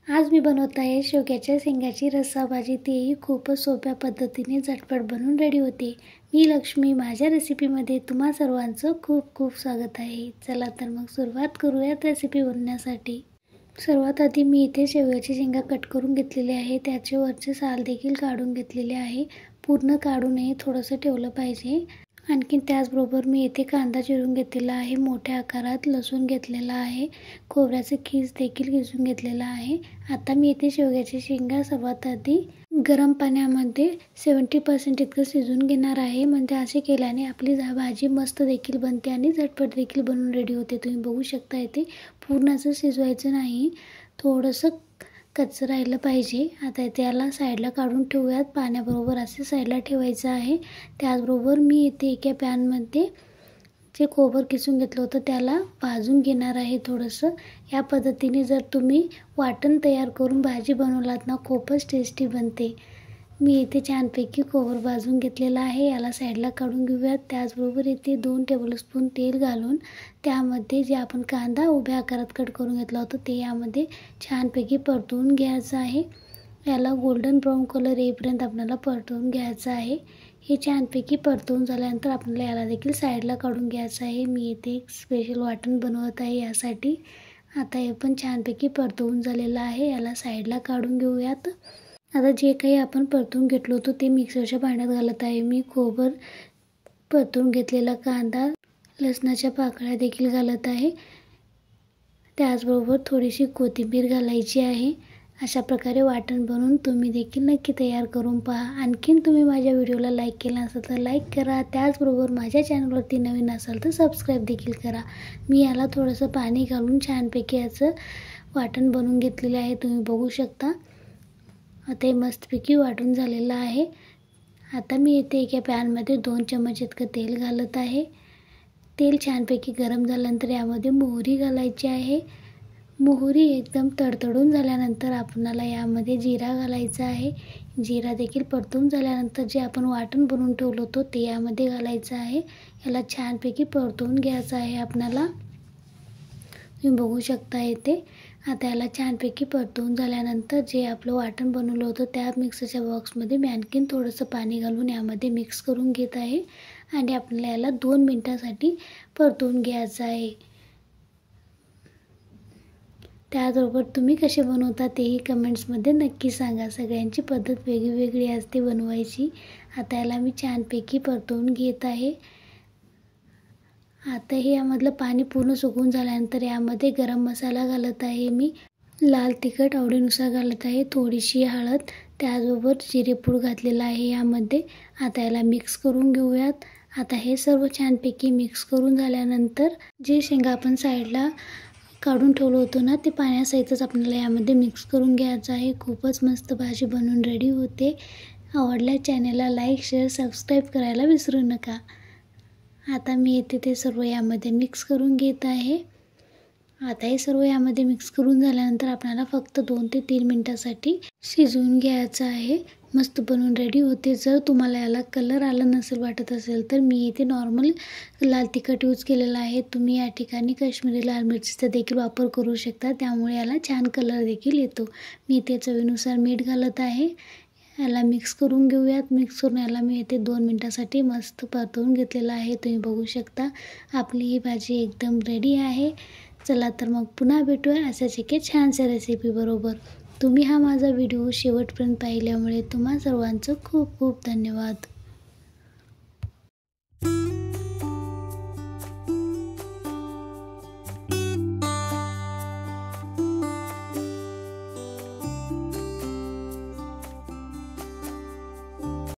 आज मी बनवत आहे शेवग्याच्या शेंगाची रस्साभाजी। तेही खूपच सोप्या पद्धतीने झटपट बनवून रेडी होते। मी लक्ष्मी, माझ्या रेसिपीमध्ये तुम्हा सर्वांचं खूप खूप स्वागत आहे। चला तर मग सुरुवात करूयात रेसिपी बनवण्यासाठी। सर्वात आधी मी इथे शेवग्याची शेंगा कट करून घेतलेले आहे। त्याचे वरचे साल देखील काढून घेतलेले आहे। पूर्ण काढू नये, थोडंसं ठेवलं पाहिजे। आणखीन त्याचबरोबर मी इथे कांदा चिरून घेतलेला आहे, मोठ्या आकारात लसूण घेतलेला आहे, खोबऱ्याचे खीस देखील किसून घेतलेला आहे। आता मी इथे शेवग्याची शेंगा सर्वात आधी गरम पाण्यामध्ये 70% इतकं शिजवून घेणार आहे। म्हणजे असे केल्याने आपली भाजी मस्त देखील बनते आणि झटपट देखील बनवून रेडी होते। तुम्ही बघू शकता इथे पूर्ण असं शिजवायचं नाही, थोडंसं कच्चं राहिलं पाहिजे। आता त्याला साईडला काढून ठेवूयात, पाण्याबरोबर असे साईडला ठेवायचं आहे। त्याचबरोबर मी इथे एका पॅनमध्ये जे खोबर किसून घेतलं होतं त्याला भाजून घेणार आहे थोडंसं। या पद्धतीने जर तुम्ही वाटण तयार करून भाजी बनवलात ना, खूपच टेस्टी बनते। मी इथे छानपैकी खोबर भाजून घेतलेला आहे, याला साईडला काढून घेऊयात। त्याचबरोबर इथे 2 टेबलस्पून तेल घालून त्यामध्ये जे आपण कांदा उभ्या आकारात कट करून घेतला होता ते यामध्ये छानपैकी परतवून घ्यायचं आहे। याला गोल्डन ब्राऊन कलर येईपर्यंत आपल्याला परतवून घ्यायचं आहे। हे छानपैकी परतवून झाल्यानंतर आपल्याला याला देखील साईडला काढून घ्यायचं आहे। मी इथे एक स्पेशल वाटण बनवत आहे यासाठी। आता हे पण छानपैकी परतवून झालेलं आहे, याला साईडला काढून घेऊयात। आता जे काही आपण परतून घेतलं होतं ते मिक्सरच्या भांड्यात घालत आहे मी। खोबर, परतून घेतलेला कांदा, लसणाच्या पाकळ्या देखील घालत आहे। त्याचबरोबर थोडीशी कोथिंबीर घालायची आहे। अशा प्रकारे वाटण बनवून तुम्ही देखील नक्की तयार करून पहा। आणखीन तुम्ही माझ्या व्हिडिओला लाईक केला असेल तर लाईक करा। त्याचबरोबर माझ्या चॅनलवरती नवीन असाल तर सबस्क्राईब देखील करा। मी याला थोडंसं पाणी घालून छानपैकी याचं वाटण बनवून घेतलेलं आहे, तुम्ही बघू शकता। आता हे मस्तपैकी वाटून झालेलं आहे। आता मी इथे एका पॅनमध्ये 2 चमच इतकं तेल घालत आहे। तेल छानपैकी गरम झाल्यानंतर यामध्ये मोहरी घालायची आहे। मोहरी एकदम तडतडून झाल्यानंतर आपल्याला यामध्ये जिरा घालायचा आहे। जिरा देखील परतून झाल्यानंतर जे आपण वाटण बनवून ठेवलं होतं ते यामध्ये घालायचं आहे। याला छानपैकी परतवून घ्यायचं आहे आपल्याला, तुम्ही बघू शकता इथे। आता याला छानपैकी परतवून झाल्यानंतर जे आपलं वाटण बनवलं होतं त्या मिक्सरच्या बॉक्समध्ये मी आणखीन थोडंसं पाणी घालून यामध्ये मिक्स करून घेत आहे आणि आपल्याला याला 2 मिनिटांसाठी परतवून घ्यायचं आहे। त्याचबरोबर तुम्ही कसे बनवता तेही कमेंट्समध्ये नक्की सांगा। सगळ्यांची पद्धत वेगळी असते बनवायची। आता याला मी छानपैकी परतवून घेत आहे। आता हे यामधलं पाणी पूर्ण सुकून झाल्यानंतर यामध्ये गरम मसाला घालत आहे मी, लाल तिखट आवडीनुसार घालत आहे, थोडीशी हळद, त्याचबरोबर जिरेपूड घातलेला आहे यामध्ये। आता याला मिक्स करून घेऊयात। आता हे सर्व छानपैकी मिक्स करून झाल्यानंतर जे शेंगा आपण साईडला काढून ठेवलं होतं ना, ते पाण्यासहितच आपल्याला यामध्ये मिक्स करून घ्यायचं आहे। खूपच मस्त भाजी बनवून रेडी होते। आवडल्या चॅनलला लाईक, शेअर, सबस्क्राईब करायला विसरू नका। आता मी इथे ते सर्व यामध्ये मिक्स करून घेत आहे। आता हे सर्व यामध्ये मिक्स करून झाल्यानंतर आपल्याला फक्त 2 ते 3 मिनिटांसाठी शिजवून घ्यायचं आहे। मस्त बनवून रेडी होते। जर तुम्हाला याला कलर आला नसेल वाटत असेल तर मी इथे नॉर्मल लाल तिखट यूज केलेला आहे। तुम्ही या ठिकाणी काश्मीरी लाल मिरचीचा देखील वापर करू शकता, त्यामुळे याला छान कलर देखील येतो। मी इथे चवीनुसार मीठ घालत आहे। याला मिक्स करून घेऊयात। मिक्स करून याला मी इथे 2 मिनिटांसाठी मस्त परतवून घेतलेलं आहे, तुम्ही बघू शकता। आपली ही भाजी एकदम रेडी आहे। चला तर मग पुन्हा भेटूया अशाच एका छानशा रेसिपी बरोबर। तुम्ही हा माझा व्हिडिओ शेवटपर्यंत पाहिल्यामुळे तुम्हा सर्वांचं खूप खूप धन्यवाद।